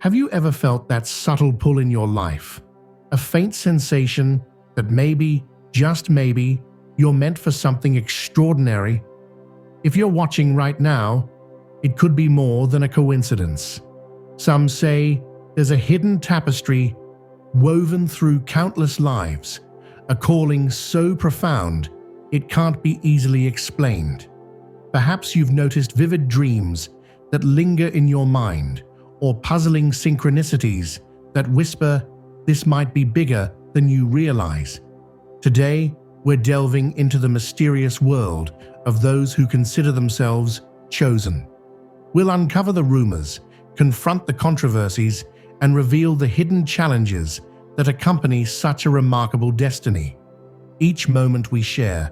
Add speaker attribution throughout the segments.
Speaker 1: Have you ever felt that subtle pull in your life? A faint sensation that maybe, just maybe, you're meant for something extraordinary? If you're watching right now, it could be more than a coincidence. Some say there's a hidden tapestry woven through countless lives, a calling so profound it can't be easily explained. Perhaps you've noticed vivid dreams that linger in your mind, or puzzling synchronicities that whisper this might be bigger than you realize. Today, we're delving into the mysterious world of those who consider themselves chosen. We'll uncover the rumors, confront the controversies, and reveal the hidden challenges that accompany such a remarkable destiny. Each moment we share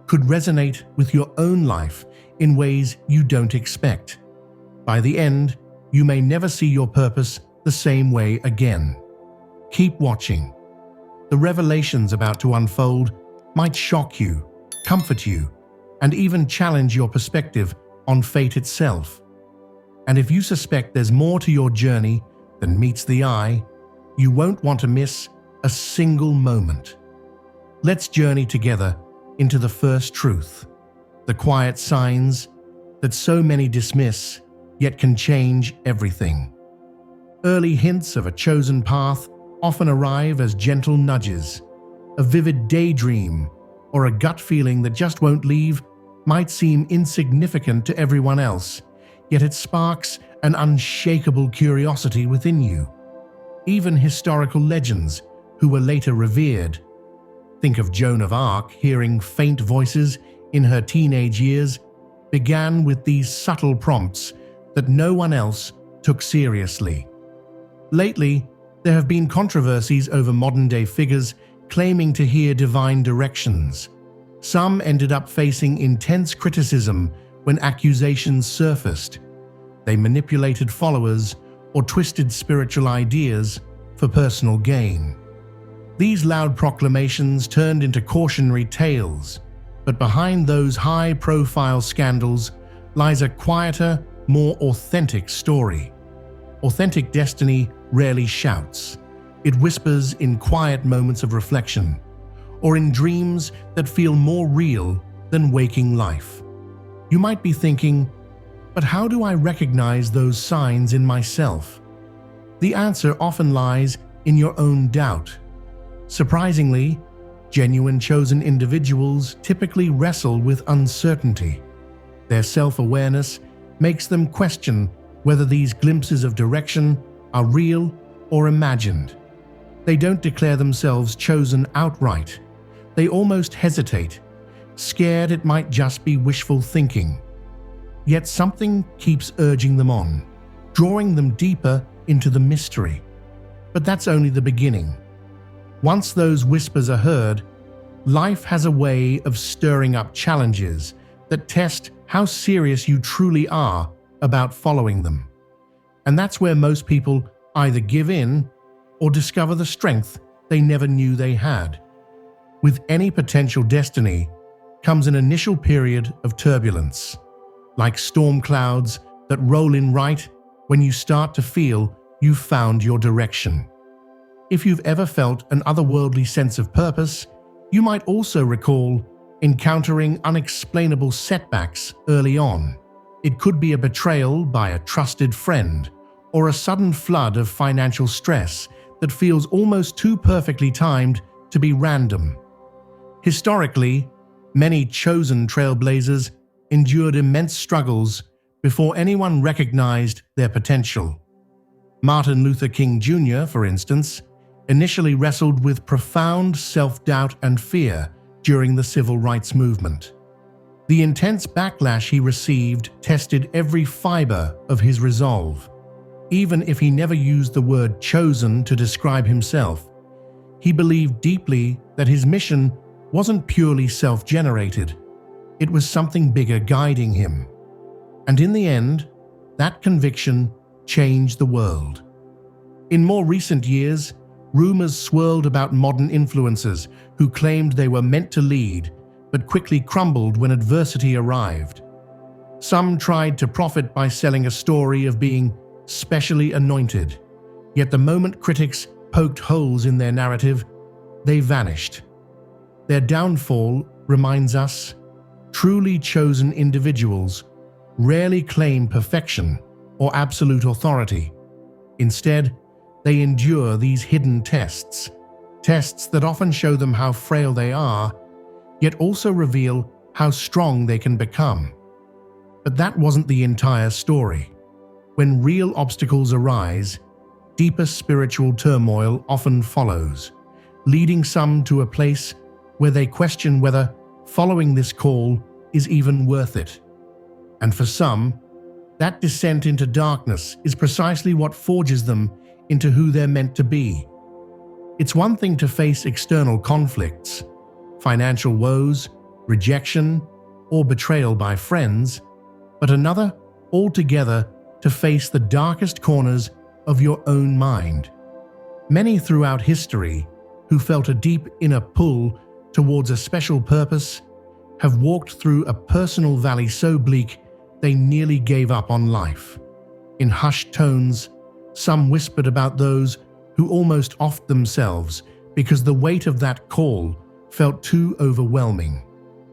Speaker 1: could resonate with your own life in ways you don't expect. By the end, you may never see your purpose the same way again. Keep watching. The revelations about to unfold might shock you, comfort you, and even challenge your perspective on fate itself. And if you suspect there's more to your journey than meets the eye, you won't want to miss a single moment. Let's journey together into the first truth, the quiet signs that so many dismiss yet can change everything. Early hints of a chosen path often arrive as gentle nudges. A vivid daydream or a gut feeling that just won't leave might seem insignificant to everyone else, yet it sparks an unshakable curiosity within you. Even historical legends who were later revered. Think of Joan of Arc hearing faint voices in her teenage years, began with these subtle prompts that no one else took seriously. Lately, there have been controversies over modern-day figures claiming to hear divine directions. Some ended up facing intense criticism when accusations surfaced. They manipulated followers or twisted spiritual ideas for personal gain. These loud proclamations turned into cautionary tales, but behind those high-profile scandals lies a quieter, more authentic story. Authentic destiny rarely shouts. It whispers in quiet moments of reflection, or in dreams that feel more real than waking life. You might be thinking, but how do I recognize those signs in myself? The answer often lies in your own doubt. Surprisingly, genuine chosen individuals typically wrestle with uncertainty. Their self-awareness makes them question whether these glimpses of direction are real or imagined. They don't declare themselves chosen outright. They almost hesitate, scared it might just be wishful thinking. Yet something keeps urging them on, drawing them deeper into the mystery. But that's only the beginning. Once those whispers are heard, life has a way of stirring up challenges that test how serious you truly are about following them. And that's where most people either give in or discover the strength they never knew they had. With any potential destiny comes an initial period of turbulence, like storm clouds that roll in right when you start to feel you've found your direction. If you've ever felt an otherworldly sense of purpose, you might also recall encountering unexplainable setbacks early on. It could be a betrayal by a trusted friend, or a sudden flood of financial stress that feels almost too perfectly timed to be random. Historically, many chosen trailblazers endured immense struggles before anyone recognized their potential. Martin Luther King Jr., for instance, initially wrestled with profound self-doubt and fear during the civil rights movement. The intense backlash he received tested every fiber of his resolve. Even if he never used the word chosen to describe himself, he believed deeply that his mission wasn't purely self-generated. It was something bigger guiding him. And in the end, that conviction changed the world. In more recent years, rumors swirled about modern influencers who claimed they were meant to lead, but quickly crumbled when adversity arrived. Some tried to profit by selling a story of being specially anointed, Yet the moment critics poked holes in their narrative, they vanished. Their downfall reminds us, truly chosen individuals rarely claim perfection or absolute authority. Instead, they endure these hidden tests that often show them how frail they are, yet also reveal how strong they can become. But that wasn't the entire story. When real obstacles arise, deeper spiritual turmoil often follows, leading some to a place where they question whether following this call is even worth it. And for some, that descent into darkness is precisely what forges them into who they're meant to be. It's one thing to face external conflicts, financial woes, rejection, or betrayal by friends, but another altogether to face the darkest corners of your own mind. Many throughout history who felt a deep inner pull towards a special purpose have walked through a personal valley so bleak they nearly gave up on life. In hushed tones, some whispered about those who almost offed themselves because the weight of that call felt too overwhelming.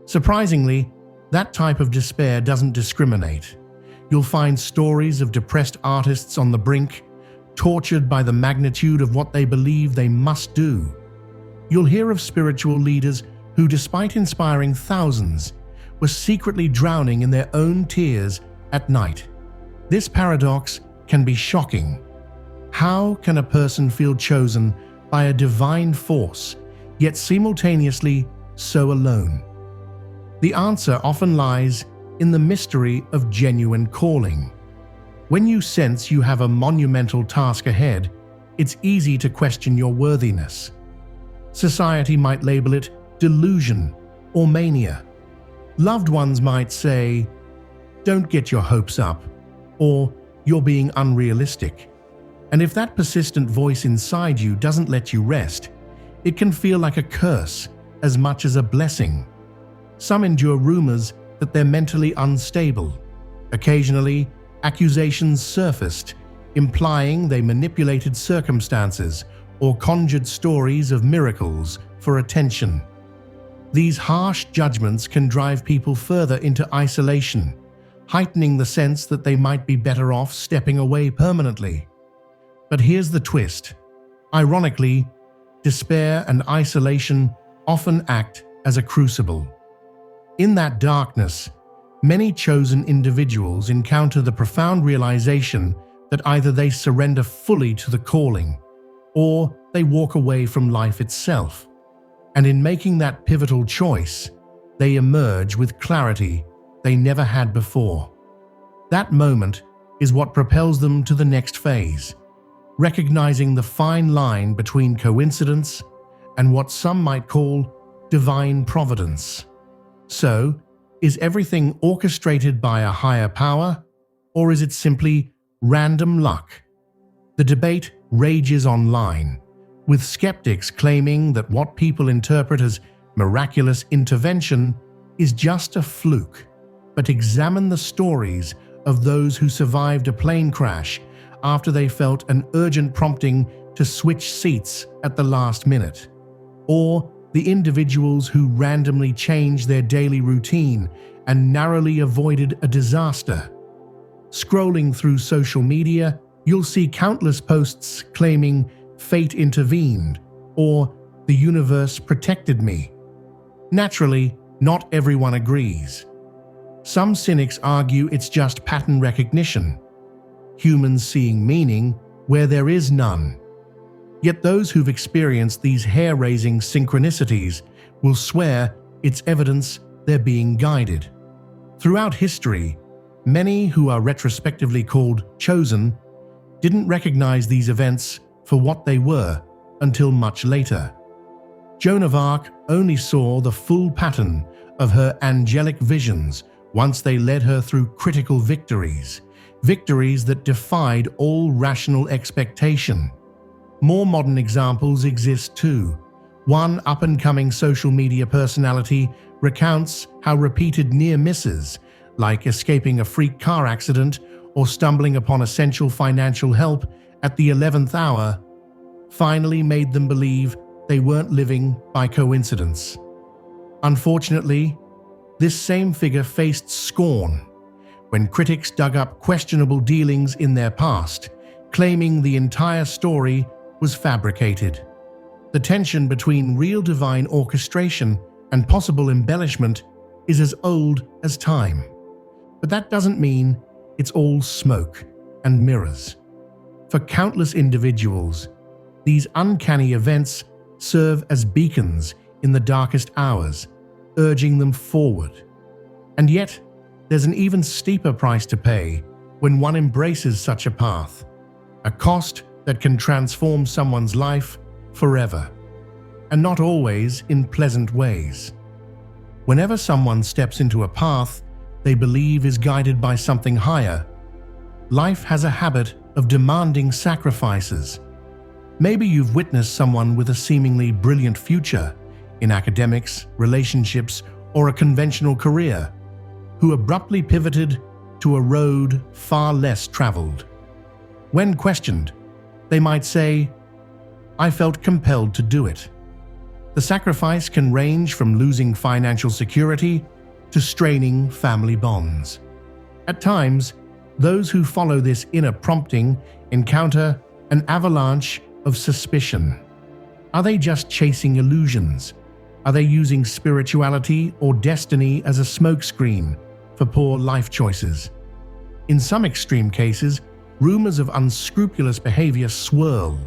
Speaker 1: Surprisingly, that type of despair doesn't discriminate. You'll find stories of depressed artists on the brink, tortured by the magnitude of what they believe they must do. You'll hear of spiritual leaders who, despite inspiring thousands, were secretly drowning in their own tears at night. This paradox can be shocking. How can a person feel chosen by a divine force, yet simultaneously so alone? The answer often lies in the mystery of genuine calling. When you sense you have a monumental task ahead, it's easy to question your worthiness. Society might label it delusion or mania. Loved ones might say, "Don't get your hopes up," or "You're being unrealistic." And if that persistent voice inside you doesn't let you rest, it can feel like a curse as much as a blessing. Some endure rumors that they're mentally unstable. Occasionally, accusations surfaced, implying they manipulated circumstances or conjured stories of miracles for attention. These harsh judgments can drive people further into isolation, heightening the sense that they might be better off stepping away permanently. But here's the twist. Ironically, despair and isolation often act as a crucible. In that darkness, many chosen individuals encounter the profound realization that either they surrender fully to the calling, or they walk away from life itself. And in making that pivotal choice, they emerge with clarity they never had before. That moment is what propels them to the next phase, recognizing the fine line between coincidence and what some might call divine providence. So, is everything orchestrated by a higher power, or is it simply random luck? The debate rages online, with skeptics claiming that what people interpret as miraculous intervention is just a fluke. But examine the stories of those who survived a plane crash after they felt an urgent prompting to switch seats at the last minute, or the individuals who randomly changed their daily routine and narrowly avoided a disaster. Scrolling through social media, you'll see countless posts claiming fate intervened or the universe protected me. Naturally, not everyone agrees. Some cynics argue it's just pattern recognition, humans seeing meaning where there is none. Yet those who've experienced these hair-raising synchronicities will swear it's evidence they're being guided. Throughout history, many who are retrospectively called chosen didn't recognize these events for what they were until much later. Joan of Arc only saw the full pattern of her angelic visions once they led her through critical victories that defied all rational expectation. More modern examples exist too. One up-and-coming social media personality recounts how repeated near misses, like escaping a freak car accident or stumbling upon essential financial help at the 11th hour finally made them believe they weren't living by coincidence. Unfortunately, this same figure faced scorn when critics dug up questionable dealings in their past, claiming the entire story was fabricated. The tension between real divine orchestration and possible embellishment is as old as time. But that doesn't mean it's all smoke and mirrors. For countless individuals, these uncanny events serve as beacons in the darkest hours, urging them forward. And yet, there's an even steeper price to pay when one embraces such a path, a cost that can transform someone's life forever, and not always in pleasant ways. Whenever someone steps into a path they believe is guided by something higher, life has a habit of demanding sacrifices. Maybe you've witnessed someone with a seemingly brilliant future in academics, relationships, or a conventional career, who abruptly pivoted to a road far less traveled. When questioned, they might say, "I felt compelled to do it." The sacrifice can range from losing financial security to straining family bonds. At times, those who follow this inner prompting encounter an avalanche of suspicion. Are they just chasing illusions? Are they using spirituality or destiny as a smokescreen for poor life choices? In some extreme cases, rumors of unscrupulous behavior swirl.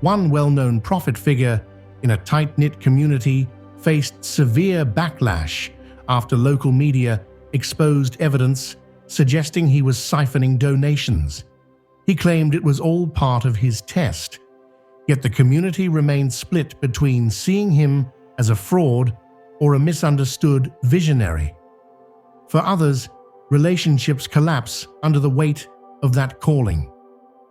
Speaker 1: One well-known prophet figure in a tight-knit community faced severe backlash after local media exposed evidence suggesting he was siphoning donations. He claimed it was all part of his test, yet the community remained split between seeing him as a fraud or a misunderstood visionary. For others, relationships collapse under the weight of that calling.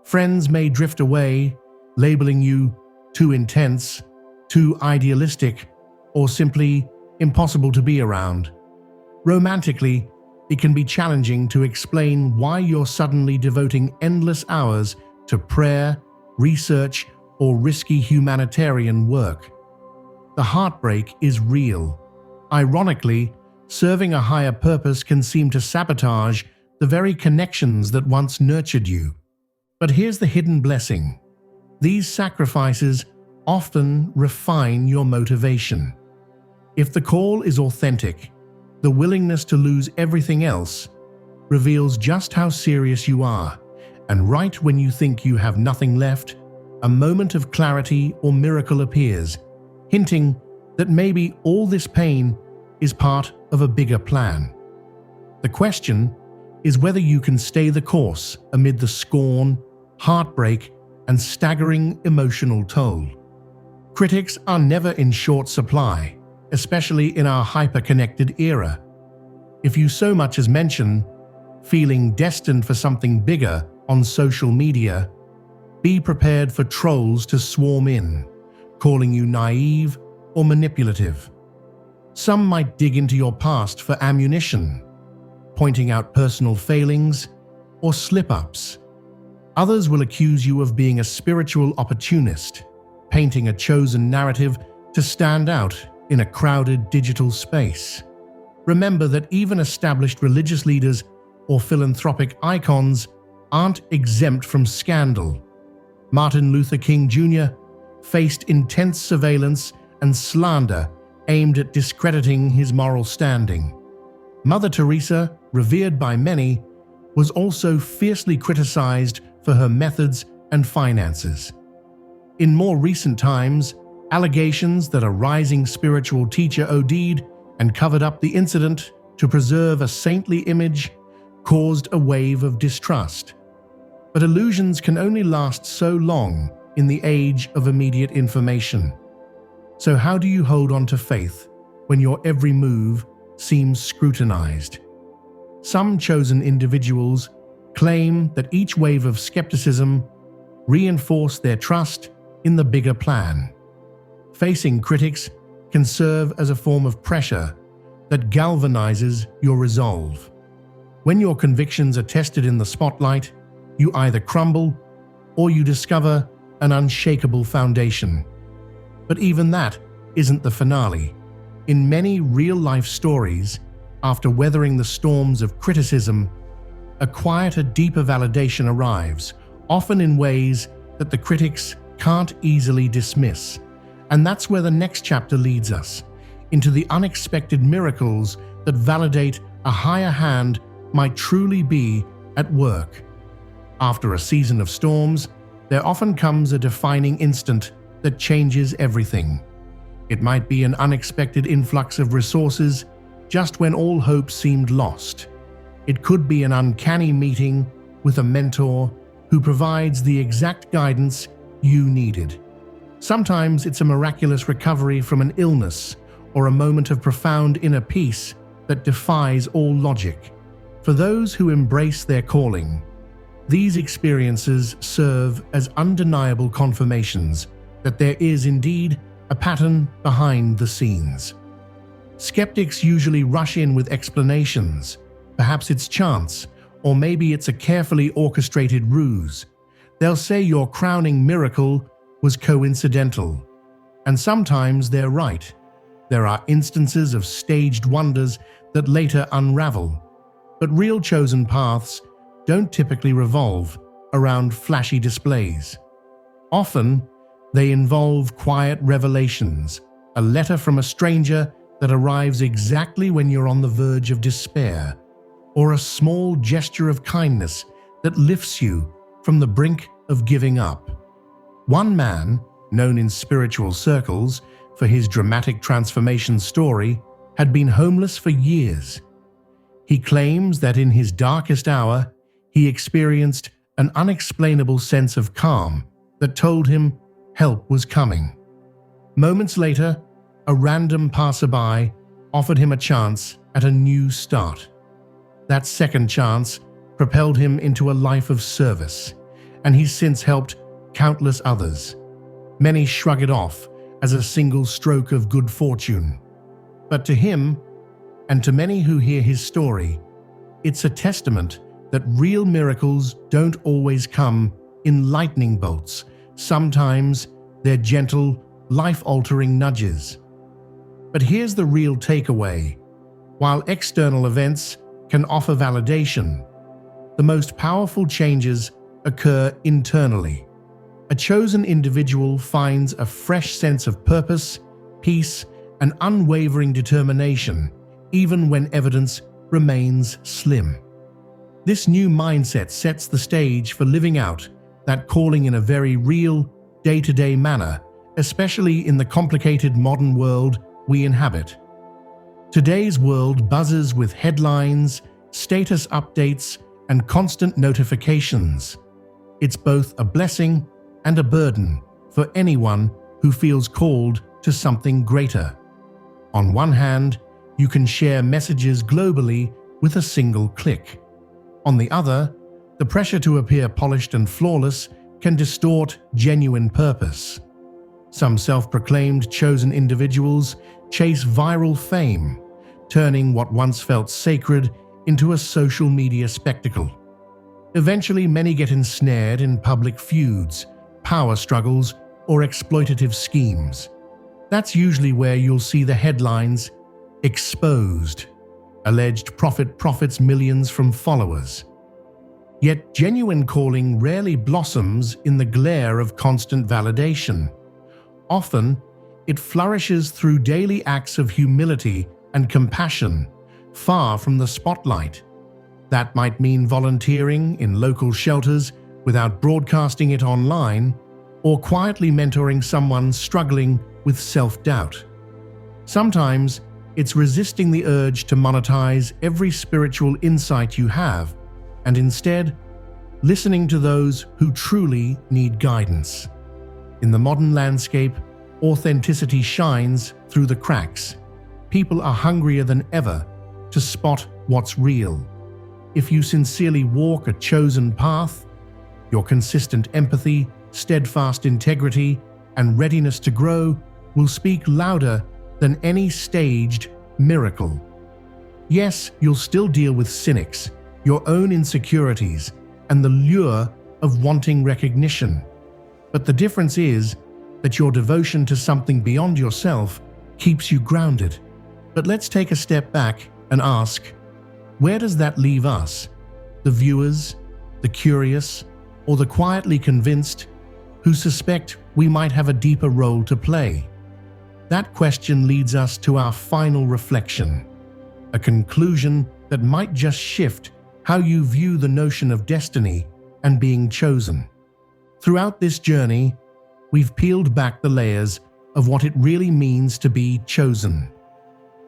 Speaker 1: Friends may drift away, labeling you too intense, too idealistic, or simply impossible to be around. Romantically, it can be challenging to explain why you're suddenly devoting endless hours to prayer, research, or risky humanitarian work. The heartbreak is real. Ironically, serving a higher purpose can seem to sabotage the very connections that once nurtured you. But here's the hidden blessing. These sacrifices often refine your motivation. If the call is authentic, the willingness to lose everything else reveals just how serious you are, and right when you think you have nothing left, a moment of clarity or miracle appears, hinting that maybe all this pain is part of a bigger plan. The question is whether you can stay the course amid the scorn, heartbreak, and staggering emotional toll. Critics are never in short supply, especially in our hyper-connected era. If you so much as mention feeling destined for something bigger on social media, be prepared for trolls to swarm in, calling you naive or manipulative. Some might dig into your past for ammunition, pointing out personal failings or slip-ups. Others will accuse you of being a spiritual opportunist, painting a chosen narrative to stand out in a crowded digital space. Remember that even established religious leaders or philanthropic icons aren't exempt from scandal. Martin Luther King Jr. faced intense surveillance and slander aimed at discrediting his moral standing. Mother Teresa, revered by many, was also fiercely criticized for her methods and finances. In more recent times, allegations that a rising spiritual teacher OD'd and covered up the incident to preserve a saintly image caused a wave of distrust. But illusions can only last so long in the age of immediate information. So how do you hold on to faith when your every move seems scrutinized? Some chosen individuals claim that each wave of skepticism reinforced their trust in the bigger plan. Facing critics can serve as a form of pressure that galvanizes your resolve. When your convictions are tested in the spotlight, you either crumble or you discover an unshakable foundation. But even that isn't the finale. In many real-life stories, after weathering the storms of criticism, a quieter, deeper validation arrives, often in ways that the critics can't easily dismiss. And that's where the next chapter leads us, into the unexpected miracles that validate a higher hand might truly be at work. After a season of storms, there often comes a defining instant that changes everything. It might be an unexpected influx of resources just when all hope seemed lost. It could be an uncanny meeting with a mentor who provides the exact guidance you needed. Sometimes it's a miraculous recovery from an illness or a moment of profound inner peace that defies all logic. For those who embrace their calling, these experiences serve as undeniable confirmations that there is indeed a pattern behind the scenes. Skeptics usually rush in with explanations. Perhaps it's chance, or maybe it's a carefully orchestrated ruse. They'll say your crowning miracle was coincidental. And sometimes they're right. There are instances of staged wonders that later unravel. But real chosen paths don't typically revolve around flashy displays. Often, they involve quiet revelations, a letter from a stranger that arrives exactly when you're on the verge of despair, or a small gesture of kindness that lifts you from the brink of giving up. One man, known in spiritual circles for his dramatic transformation story, had been homeless for years. He claims that in his darkest hour, he experienced an unexplainable sense of calm that told him help was coming. Moments later, a random passerby offered him a chance at a new start. That second chance propelled him into a life of service, and he's since helped countless others. Many shrug it off as a single stroke of good fortune. But to him, and to many who hear his story, it's a testament that real miracles don't always come in lightning bolts. Sometimes they're gentle, life-altering nudges. But here's the real takeaway. While external events can offer validation, the most powerful changes occur internally. A chosen individual finds a fresh sense of purpose, peace, and unwavering determination, even when evidence remains slim. This new mindset sets the stage for living out that calling in a very real, day-to-day manner, especially in the complicated modern world we inhabit. Today's world buzzes with headlines, status updates, and constant notifications. It's both a blessing and a burden for anyone who feels called to something greater. On one hand, you can share messages globally with a single click. On the other, the pressure to appear polished and flawless can distort genuine purpose. Some self-proclaimed chosen individuals chase viral fame, turning what once felt sacred into a social media spectacle. Eventually, many get ensnared in public feuds, power struggles, or exploitative schemes. That's usually where you'll see the headlines, "Exposed. Alleged prophet profits millions from followers." Yet genuine calling rarely blossoms in the glare of constant validation. Often, it flourishes through daily acts of humility and compassion, far from the spotlight. That might mean volunteering in local shelters without broadcasting it online, or quietly mentoring someone struggling with self-doubt. Sometimes, it's resisting the urge to monetize every spiritual insight you have, and instead, listening to those who truly need guidance. In the modern landscape, authenticity shines through the cracks. People are hungrier than ever to spot what's real. If you sincerely walk a chosen path, your consistent empathy, steadfast integrity, and readiness to grow will speak louder than any staged miracle. Yes, you'll still deal with cynics, your own insecurities, and the lure of wanting recognition. But the difference is that your devotion to something beyond yourself keeps you grounded. But let's take a step back and ask, where does that leave us? The viewers, the curious, or the quietly convinced who suspect we might have a deeper role to play? That question leads us to our final reflection, a conclusion that might just shift how you view the notion of destiny and being chosen. Throughout this journey, we've peeled back the layers of what it really means to be chosen.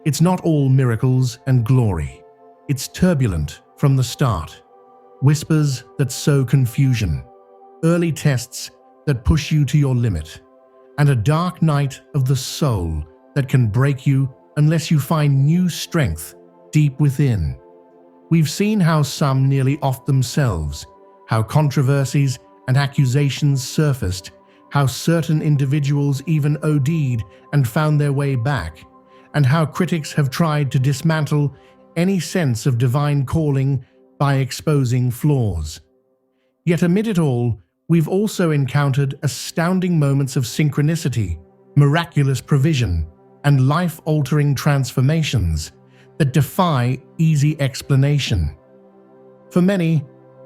Speaker 1: It's not all miracles and glory. It's turbulent from the start. Whispers that sow confusion, early tests that push you to your limit, and a dark night of the soul that can break you unless you find new strength deep within. We've seen how some nearly offed themselves, how controversies and accusations surfaced, how certain individuals even OD'd and found their way back, and how critics have tried to dismantle any sense of divine calling by exposing flaws. Yet amid it all, we've also encountered astounding moments of synchronicity, miraculous provision, and life-altering transformations that defy easy explanation. For many,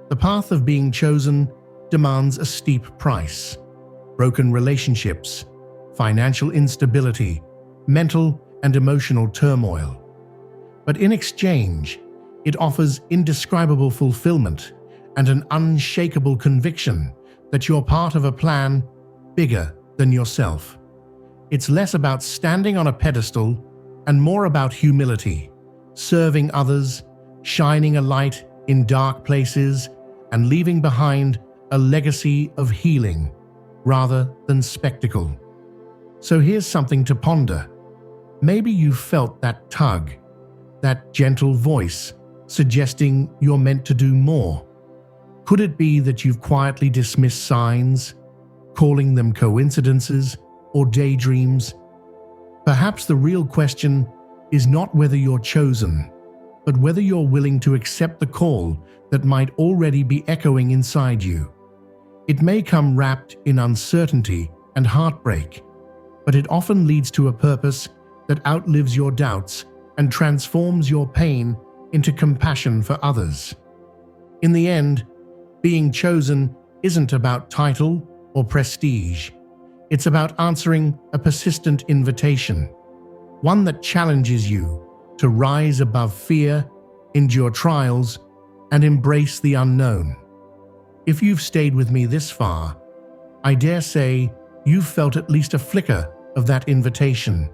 Speaker 1: the path of being chosen demands a steep price. Broken relationships, financial instability, mental and emotional turmoil. But in exchange, it offers indescribable fulfillment and an unshakable conviction that you're part of a plan bigger than yourself. It's less about standing on a pedestal and more about humility, serving others, shining a light in dark places, and leaving behind a legacy of healing rather than spectacle. So here's something to ponder. Maybe you felt that tug, that gentle voice suggesting you're meant to do more. Could it be that you've quietly dismissed signs, calling them coincidences or daydreams? Perhaps the real question is not whether you're chosen, but whether you're willing to accept the call that might already be echoing inside you. It may come wrapped in uncertainty and heartbreak, but it often leads to a purpose that outlives your doubts and transforms your pain into compassion for others. In the end, being chosen isn't about title or prestige. It's about answering a persistent invitation, one that challenges you to rise above fear, endure trials, and embrace the unknown. If you've stayed with me this far, I dare say you've felt at least a flicker of that invitation.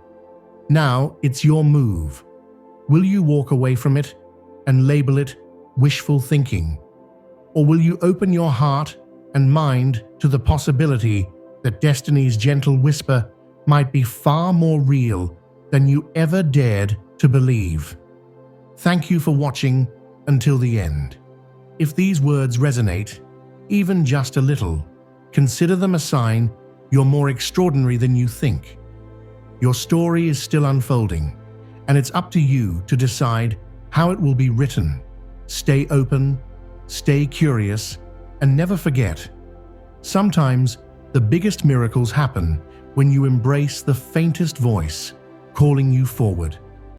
Speaker 1: Now it's your move. Will you walk away from it and label it wishful thinking? Or will you open your heart and mind to the possibility that destiny's gentle whisper might be far more real than you ever dared to believe? Thank you for watching until the end. If these words resonate, even just a little, consider them a sign you're more extraordinary than you think. Your story is still unfolding, and it's up to you to decide how it will be written. Stay open, stay curious, and never forget, sometimes the biggest miracles happen when you embrace the faintest voice calling you forward.